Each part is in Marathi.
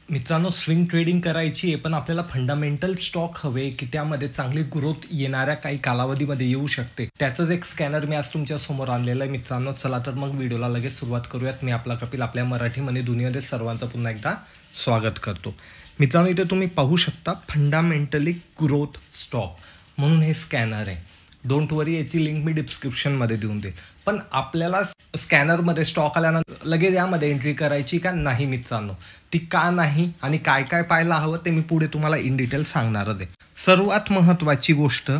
मित्रांनो, स्विंग ट्रेडिंग करायची आहे, पण आपल्याला फंडामेंटल स्टॉक हवे की त्यामध्ये चांगली ग्रोथ येणाऱ्या काही कालावधीमध्ये येऊ शकते. त्याचंच एक स्कॅनर मी आज तुमच्या समोर आणलेलं आहे मित्रांनो. चला तर मग व्हिडिओला लगेच सुरुवात करूयात. मी आपला कपिल आपल्या मराठी मनी दुनियेमध्ये सर्वांचं पुन्हा एकदा स्वागत करतो. मित्रांनो, इथे तुम्ही पाहू शकता फंडामेंटली ग्रोथ स्टॉक म्हणून हे स्कॅनर आहे. डोंट वरी, याची लिंक मी डिस्क्रिप्शनमध्ये देऊन देईन. पण आपल्याला स्कॅनरमध्ये स्टॉक आल्यानंतर लगेच यामध्ये एंट्री करायची का नाही मित्रांनो, ती का नाही आणि काय काय पाहायला हवं ते मी पुढे तुम्हाला इन डिटेल सांगणारच आहे. सर्वात महत्त्वाची गोष्ट,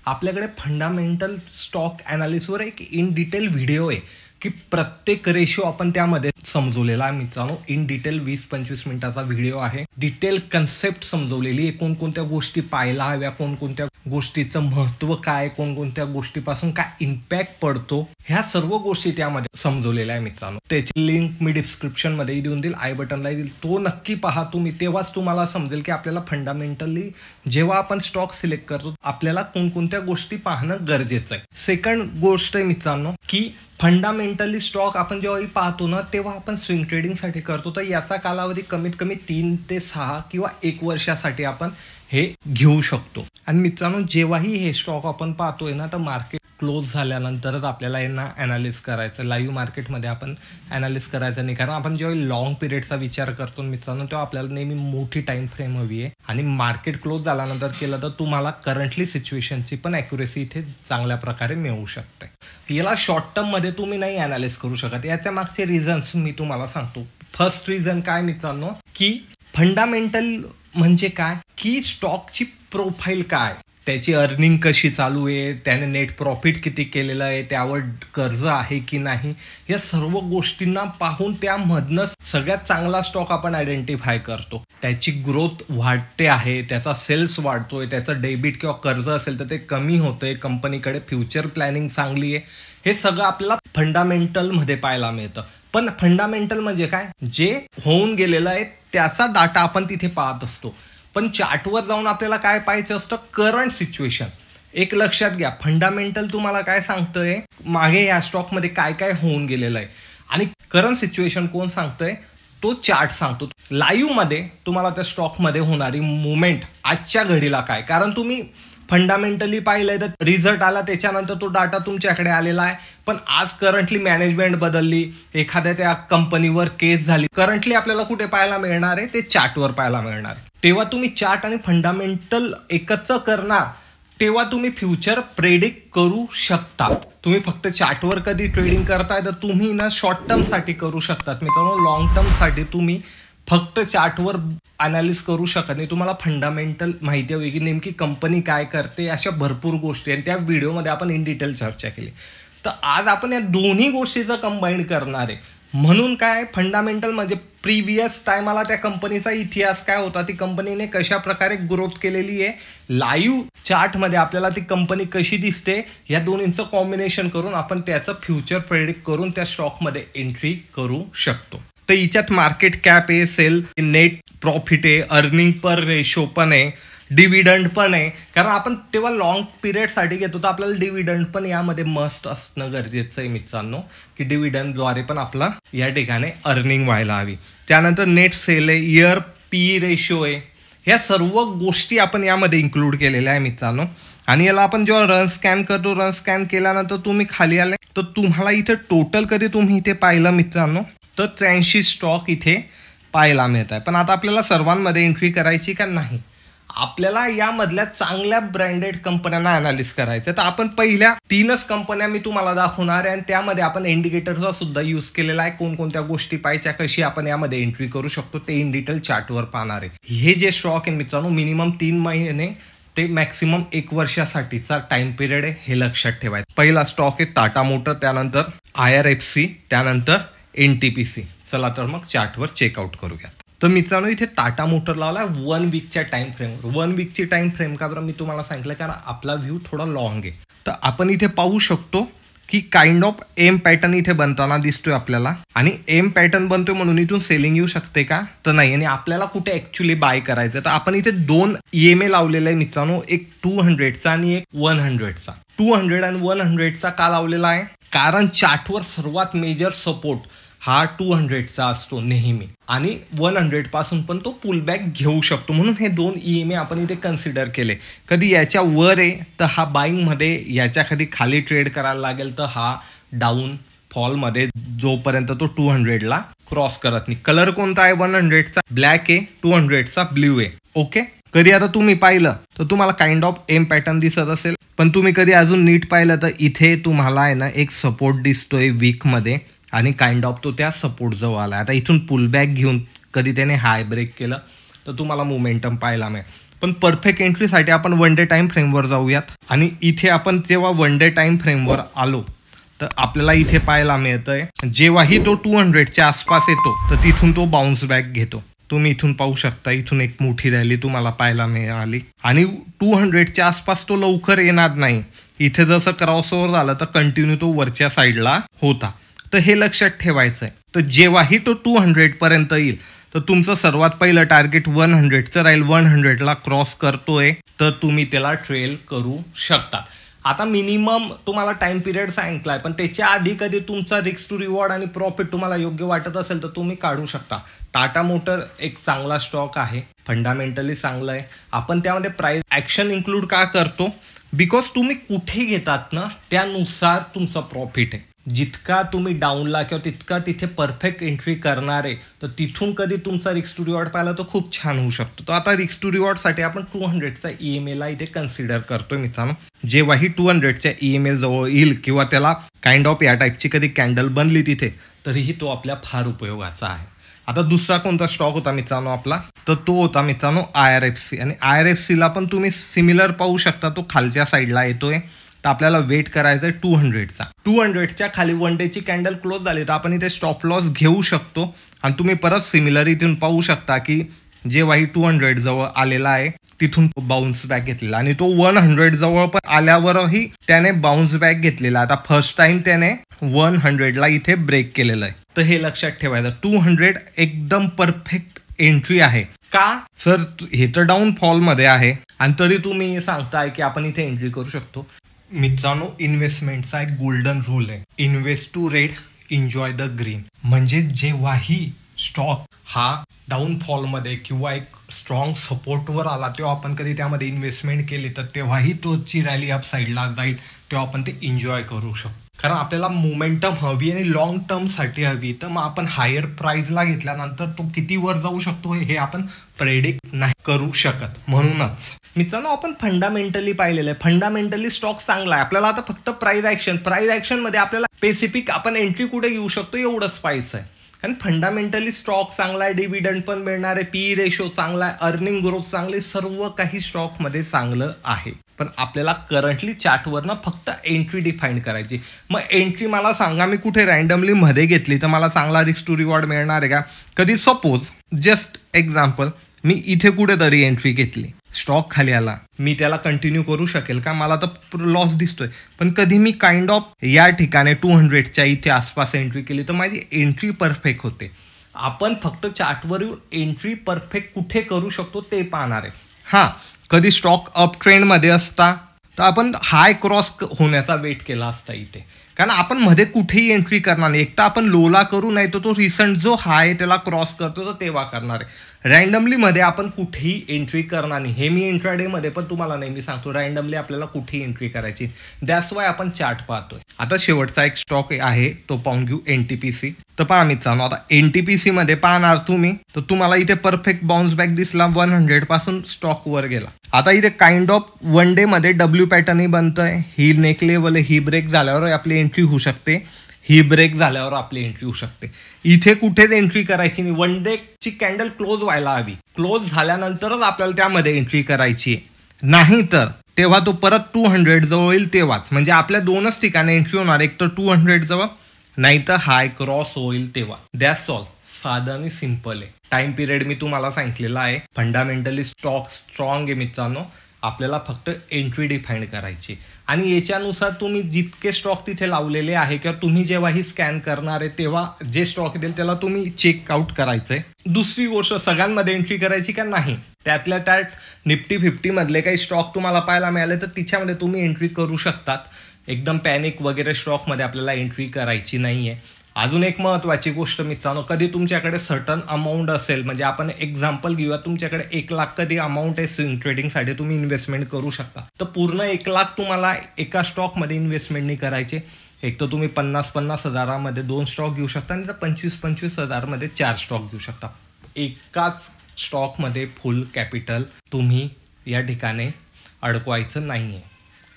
आपल्याकडे फंडामेंटल स्टॉक ॲनालिसिसवर एक इन डिटेल व्हिडिओ आहे की प्रत्येक रेशो आपण त्यामध्ये समजवलेला आहे मित्रांनो. इन डिटेल 20-25 मिनिटाचा व्हिडिओ आहे. डिटेल कन्सेप्ट समजवलेली आहे, कोणकोणत्या गोष्टी पाहायला हव्या, कोणकोणत्या गोष्टीचं महत्त्व काय, कोणकोणत्या गोष्टीपासून काय इम्पॅक्ट पडतो, ह्या सर्व गोष्टी त्यामध्ये समजवलेल्या आहे मित्रांनो. त्याची लिंक मी डिस्क्रिप्शनमध्येही देऊन देईल, आय बटनला देईल. तो नक्की पहा तुम्ही, तेव्हाच तुम्हाला समजेल की आपल्याला फंडामेंटली जेव्हा आपण स्टॉक सिलेक्ट करतो आपल्याला कोणकोणत्या गोष्टी पाहणं गरजेचं आहे. सेकंड गोष्ट आहे मित्रांनो की फंडामेंटली स्टॉक आपण जेव्हाही पाहतो ना, तेव्हा आपण स्विंग ट्रेडिंगसाठी करतो, तर याचा कालावधी कमीत कमी 3 ते 6 किंवा 1 वर्षासाठी आपण हे घेऊ शकतो. आणि मित्रांनो, जेव्हाही हे स्टॉक आपण पाहतोय ना, तर मार्केट क्लोज झाल्यानंतरच आपल्याला यांना ॲनालिस करायचं. लाईव्ह मार्केटमध्ये आपण ॲनालिस करायचं नाही, कारण आपण जेव्हा लॉंग पिरियडचा विचार करतो मित्रांनो, तेव्हा आपल्याला नेहमी मोठी टाईम फ्रेम हवी आहे. आणि मार्केट क्लोज झाल्यानंतर केलं तर तुम्हाला करंटली सिच्युएशनची पण ॲक्युरेसी इथे चांगल्या प्रकारे मिळू शकते. याला शॉर्ट टर्ममध्ये तुम्ही नाही ॲनालिस करू शकत. याच्या मागचे रिझन्स मी तुम्हाला सांगतो. फर्स्ट रिझन काय मित्रांनो, की फंडामेंटल म्हणजे काय, की स्टॉकची प्रोफाईल काय, त्याची अर्निंग कशी चालू आहे, त्याने नेट प्रॉफिट किती केलेलं आहे, त्यावर कर्ज आहे की नाही, या सर्व गोष्टींना पाहून त्यामधनं सगळ्यात चांगला स्टॉक आपण आयडेंटिफाय करतो. त्याची ग्रोथ वाढते आहे, त्याचा सेल्स वाढतोय, त्याचं डेबिट किंवा कर्ज असेल तर ते कमी होतंय, कंपनीकडे फ्युचर प्लॅनिंग चांगली आहे, हे सगळं आपल्याला फंडामेंटलमध्ये पाहायला मिळतं. पण फंडामेंटल म्हणजे काय, जे होऊन गेलेलं आहे त्याचा डाटा आपण तिथे पाहत असतो. पण चार्टवर जाऊन आपल्याला काय पाहायचं असतं, करंट सिच्युएशन. एक लक्षात घ्या, फंडामेंटल तुम्हाला काय सांगतंय, मागे या स्टॉकमध्ये काय काय होऊन गेलेलं आहे, आणि करंट सिच्युएशन कोण सांगतंय, तो चार्ट सांगतो. लाईव्हमध्ये तुम्हाला त्या स्टॉकमध्ये होणारी मुवमेंट आजच्या घडीला काय, कारण तुम्ही फंडामेंटली पाहिलंय तर रिझल्ट आला, त्याच्यानंतर तो डाटा तुमच्याकडे आलेला आहे. पण आज करंटली मॅनेजमेंट बदलली, एखाद्या त्या कंपनीवर केस झाली, करंटली आपल्याला कुठे पाहायला मिळणार आहे, ते चार्टवर पाहायला मिळणार आहे. तेव्हा तुम्ही चार्ट आणि फंडामेंटल एकत्र करणार, तेव्हा तुम्ही फ्युचर प्रेडिक्ट करू शकता. तुम्ही फक्त चार्टवर कधी ट्रेडिंग करताय तर तुम्ही ना शॉर्ट टर्मसाठी करू शकतात मित्रांनो. लॉंग टर्मसाठी तुम्ही फक्त चार्टवर ॲनालिस करू शकत नाही. तुम्हाला फंडामेंटल माहिती हवी की नेमकी कंपनी काय करते, अशा भरपूर गोष्टी, आणि त्या व्हिडिओमध्ये आपण इन डिटेल चर्चा केली. तर आज आपण या दोन्ही गोष्टीचं कंबाईन करणार आहे. म्हणून काय, फंडामेंटल म्हणजे प्रिव्हियस टायमाला त्या कंपनीचा इतिहास काय होता, ती कंपनीने कशा प्रकारे ग्रोथ केलेली आहे, लाईव्ह चार्टमध्ये आपल्याला ती कंपनी कशी दिसते, या दोन्हींचं कॉम्बिनेशन करून आपण त्याचं फ्युचर प्रेडिक्ट करून त्या स्टॉकमध्ये एंट्री करू शकतो. तर हिच्यात मार्केट कॅप आहे, सेल, नेट प्रॉफिट आहे, अर्निंग पर रेशो पण आहे, डिव्हिडंड पण आहे. कारण आपण तेव्हा लॉंग पिरियडसाठी घेतो तर आपल्याला डिव्हिडंड पण यामध्ये मस्ट असणं गरजेचं आहे मित्रांनो, की डिव्हिडंडद्वारे पण आपला या ठिकाणी अर्निंग व्हायला हवी. त्यानंतर नेट सेल आहे, इयर पी रेशो आहे, ह्या सर्व गोष्टी आपण यामध्ये इन्क्लूड केलेल्या आहे मित्रांनो. आणि याला आपण जेव्हा रन स्कॅन करतो, रन स्कॅन केल्यानंतर तुम्ही खाली आले तर तुम्हाला इथे टोटल कधी तुम्ही इथे पाहिलं मित्रांनो तर 83 स्टॉक इथे पाहायला मिळत आहे. पण आता आपल्याला सर्वांमध्ये एंट्री करायची का नाही, आपल्याला यामधल्या चांगल्या ब्रँडेड कंपन्यांना ॲनालिस करायचं. तर आपण पहिल्या 3च कंपन्या मी तुम्हाला दाखवणार आहे, आणि त्यामध्ये आपण इंडिकेटरचा सुद्धा यूज केलेला आहे. कोणकोणत्या गोष्टी पाहायच्या, कशी आपण यामध्ये एंट्री करू शकतो, ते इन डिटेल चार्टवर पाहणार आहे. हे जे स्टॉक आहे मित्रांनो, मिनिमम 3 महिने ते मॅक्सिमम 1 वर्षासाठीचा टाइम पिरियड आहे, हे लक्षात ठेवायचं. पहिला स्टॉक आहे टाटा मोटर, त्यानंतर IRFC, त्यानंतर NTPC. चला तर मग चार्टवर चेकआउट करूयात. तर मित्रांनो, इथे टाटा मोटर लावला 1 वीकच्या टाइम फ्रेमवर. 1 वीकची टाइम फ्रेम का बरं मी तुम्हाला सांगितलं, कारण आपला व्ह्यू थोडा लॉंग आहे. तर आपण इथे पाहू शकतो की काइंड ऑफ एम पॅटर्न इथे बनताना दिसतोय आपल्याला, आणि एम पॅटर्न बनतोय म्हणून इथून सेलिंग येऊ शकते का, तर नाही. आणि आपल्याला कुठे ॲक्च्युली बाय करायचं, तर आपण इथे 2 EMA लावलेले आहे मित्रांनो, एक 200चा आणि एक 100चा. 200 आणि 100चा का लावलेला आहे, कारण चार्टवर सर्वात मेजर सपोर्ट हा 200चा असतो नेहमी आणि 100 पासून पण तो पुलबॅक घेऊ शकतो. म्हणून हे 2 EMA आपण इथे कन्सिडर केले. कधी याच्या वर आहे तर हा बाईंगमध्ये, याच्या कधी खाली ट्रेड करायला लागेल तर हा डाऊन फॉलमध्ये जोपर्यंत तो 200ला क्रॉस करत नाही. कलर कोणता आहे? 100चा ब्लॅक आहे, 200चा ब्ल्यू आहे. ओके. कधी आता तुम्ही पाहिलं तर तुम्हाला काइंड ऑफ एम पॅटर्न दिसत असेल, पण तुम्ही कधी अजून नीट पाहिलं तर इथे तुम्हाला आहे ना एक सपोर्ट दिसतोय वीकमध्ये आणि काइंड ऑफ तो त्या सपोर्ट जवळ आला. आता इथून पुलबॅक घेऊन कधी त्याने हाय ब्रेक केलं तर तुम्हाला मोमेंटम पाहायला मिळेल. पण परफेक्ट एंट्रीसाठी आपण 1 डे टाइम फ्रेमवर जाऊयात. आणि इथे आपण जेव्हा 1 डे टाइम फ्रेमवर आलो तर आपल्याला इथे पाहायला मिळतंय जेव्हाही तो 200च्या आसपास येतो तर तिथून तो बाउन्स बॅक घेतो. तुम्ही इथून पाहू शकता, इथून एक मोठी रॅली तुम्हाला पाहायला मिळाली आणि 200च्या आसपास तो लवकर येणार नाही. इथे जसं क्रॉसओव्हर झालं तर कंटिन्यू तो वरच्या साईडला होता. तर हे लक्षात ठेवायचं आहे. तर जेव्हाही तो 200 पर्यंत येईल तर तुमचं सर्वात पहिलं टार्गेट 100चं राहील. 100ला क्रॉस करतोय तर तुम्ही त्याला ट्रेल करू शकता. आता मिनिमम तुम्हाला टाइम पिरियड सांगितलाय, पण त्याच्या आधी कधी तुमचा रिस्क टू रिवॉर्ड आणि प्रॉफिट तुम्हाला योग्य वाटत असेल तर तुम्ही काढू शकता. टाटा मोटर एक चांगला स्टॉक आहे, फंडामेंटली चांगलं आहे. आपण त्यामध्ये प्राइस ॲक्शन इन्क्लूड का करतो? बिकॉज तुम्ही कुठे घेतात ना त्यानुसार तुमचा प्रॉफिट आहे. जितका तुम्ही डाऊनला किंवा तितका तिथे परफेक्ट एंट्री करणार आहे तर तिथून कधी तुमचा रिस्क टू रिवॉर्ड पाहिला तर खूप छान होऊ शकतो. तर आता रिस्क टू रिवॉर्डसाठी आपण 200चा EMAला इथे कन्सिडर करतोय मित्रांनो. जेव्हाही 200च्या EMA जवळ येईल किंवा त्याला काइंड ऑफ या टाईपची कधी कॅन्डल बनली तिथे तरीही तो आपल्या फार उपयोगाचा आहे. आता दुसरा कोणता स्टॉक होता मित्रांनो आपला, तर तो होता मित्रांनो IRFC. आणि IRFCला पण तुम्ही सिमिलर पाहू शकता, तो खालच्या साईडला येतोय. तर आपल्याला वेट करायचं आहे 200चा. 200च्या खाली 1 डेची कॅन्डल क्लोज झाली तर आपण इथे स्टॉप लॉस घेऊ शकतो. आणि तुम्ही परत सिमिलर इथून पाहू शकता की जेव्हाही 200 जवळ आलेला आहे तिथून बाउन्स बॅक घेतलेला आणि तो 100 जवळ पण आल्यावरही त्याने बाउन्स बॅक घेतलेला. आता फर्स्ट टाइम त्याने 100ला इथे ब्रेक केलेलं आहे. तर हे लक्षात ठेवायचं, 200 एकदम परफेक्ट एंट्री आहे. का? सर हे तर डाऊन फॉलमध्ये आहे आणि तरी तुम्ही सांगताय की आपण इथे एंट्री करू शकतो. मित्रांनो, इन्व्हेस्टमेंटचा एक गोल्डन रूल आहे, invest to red, enjoy the green. म्हणजे जेव्हाही स्टॉक हा डाऊन फॉलमध्ये किंवा एक स्ट्रॉंग सपोर्टवर आला तेव्हा आपण कधी त्यामध्ये इन्व्हेस्टमेंट केली तर तेव्हाही तोची रॅली अप साईडला जाईल, तेव्हा आपण ते एन्जॉय करू शकतो. कारण आपल्याला मोमेंटम हवी आणि लॉंग टर्मसाठी हवी. तर मग आपण हायर प्राइसला घेतल्यानंतर तो किती वर जाऊ शकतो हे आपण प्रेडिक्ट नाही करू शकत. म्हणूनच मित्रांनो आपण फंडामेंटली पाहिलेलं आहे, फंडामेंटली स्टॉक चांगला आहे. आपल्याला आता फक्त प्राइस ॲक्शन मध्ये आपल्याला स्पेसिफिक आपण एंट्री कुठे घेऊ शकतो एवढंच पाहायचं आहे. कारण फंडामेंटली स्टॉक चांगला आहे, डिव्हिडंड पण मिळणार आहे, PE रेशो चांगला आहे, अर्निंग ग्रोथ चांगली, सर्व काही स्टॉकमध्ये चांगलं आहे. पण आपल्याला करंटली चार्टवरनं फक्त एंट्री डिफाईन करायची. मग एंट्री मला सांगा, मी कुठे रँडमली मध्ये घेतली तर मला चांगला रिस्क टू रिवॉर्ड मिळणार आहे का? कधी सपोज जस्ट एक्झाम्पल मी इथे कुठेतरी एंट्री घेतली, स्टॉक खाली आला, मी त्याला कंटिन्यू करू शकेल का? मला तर लॉस दिसतोय. पण कधी मी काइंड ऑफ या ठिकाणी 200च्या इथे आसपास एंट्री केली तर माझी एंट्री परफेक्ट होते. आपण फक्त चार्टवर एंट्री परफेक्ट कुठे करू शकतो ते पाहणार आहे. हां, कधी स्टॉक अप ट्रेंडमध्ये असता तर आपण हाय क्रॉस होण्याचा वेट केला असता इथे, कारण आपण मध्ये कुठेही एंट्री करणार नाही. एकटा आपण लोला करू, नाही तर तो रिसेंट जो हाय त्याला क्रॉस करतो तर तेव्हा करणार आहे. रँडमली मध्ये आपण कुठेही एंट्री करणार नाही. हे मी इंट्राडेमध्ये पण तुम्हाला नेहमी सांगतो, रँडमली आपल्याला कुठेही एंट्री करायची. दॅट्स वाय आपण चार्ट पाहतोय. आता शेवटचा एक स्टॉक आहे तो पाहून घेऊ, NTPC. तर पहा मित्रांनो, आता NTPC मध्ये पाहणार तुम्ही तर तुम्हाला इथे परफेक्ट बाउन्स बॅक दिसला, 100 पासून स्टॉक वर गेला. आता इथे काइंड ऑफ 1 डे मध्ये W पॅटर्नही बनतंय. ही नेक लेवल आहे, ही ब्रेक झाल्यावर आपली एंट्री होऊ शकते, ही ब्रेक झाल्यावर आपली एंट्री होऊ शकते. इथे कुठेच एंट्री करायची नाही. 1 डेची कॅन्डल क्लोज व्हायला हवी, क्लोज झाल्यानंतरच आपल्याला त्यामध्ये एंट्री करायची आहे. नाही तर तेव्हा तो परत 200 जवळ येईल तेव्हाच. म्हणजे आपल्या 2च ठिकाणी एंट्री होणार, एक तर 200 जवळ, नाही तर हाय क्रॉस होईल तेव्हा. That's all. साधं आणि सिम्पल आहे. टाइम पिरियड मी तुम्हाला सांगितलेला आहे. फंडामेंटली स्टॉक स्ट्रॉंग आहे मित्रांनो. आपल्याला फक्त एंट्री डिफाईन करायची आणि याच्यानुसार तुम्ही जितके स्टॉक तिथे लावलेले आहे किंवा तुम्ही जेव्हाही स्कॅन करणार आहे तेव्हा जे स्टॉक देईल त्याला तुम्ही चेकआउट करायचंय. दुसरी गोष्ट, सगळ्यांमध्ये एंट्री करायची का नाही, त्यातल्या त्यात निफ्टी 50 मधले काही स्टॉक तुम्हाला पाहायला मिळाले तर तिच्यामध्ये तुम्ही एंट्री करू शकतात. एकदम पॅनिक वगैरे स्टॉकमध्ये आपल्याला एंट्री करायची नाहीये. अजून एक महत्त्वाची गोष्ट मित्रांनो, कधी तुमच्याकडे सर्टन अमाऊंट असेल, म्हणजे आपण एक्झाम्पल घेऊया, तुमच्याकडे 1 लाख कधी अमाऊंट आहे स्विंग ट्रेडिंगसाठी तुम्ही इन्व्हेस्टमेंट करू शकता, तर पूर्ण 1 लाख तुम्हाला एका स्टॉकमध्ये इन्व्हेस्टमेंट नाही करायचे. एक तर तुम्ही 50-50 हजारामध्ये 2 स्टॉक घेऊ शकता आणि 25-25 हजारमध्ये 4 स्टॉक घेऊ शकता. एकाच स्टॉकमध्ये फुल कॅपिटल तुम्ही या ठिकाणी अडकवायचं नाही आहे.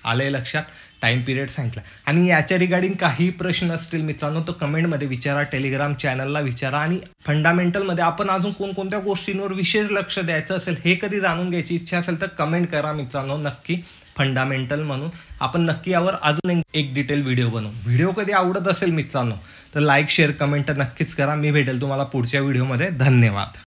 आलंय लक्षात? टाईम पिरियड सांगितला. आणि याच्या रिगार्डिंग काही प्रश्न असतील मित्रांनो तर कमेंटमध्ये विचारा, टेलिग्राम चॅनलला विचारा. आणि फंडामेंटलमध्ये आपण अजून कोणकोणत्या गोष्टींवर विशेष लक्ष द्यायचं असेल हे कधी जाणून घ्यायची इच्छा असेल तर कमेंट करा मित्रांनो. नक्की फंडामेंटल म्हणून आपण नक्की यावर अजून एक डिटेल व्हिडिओ बनवू. व्हिडिओ कधी आवडत असेल मित्रांनो तर लाईक शेअर कमेंट नक्कीच करा. मी भेटेल तुम्हाला पुढच्या व्हिडिओमध्ये. धन्यवाद.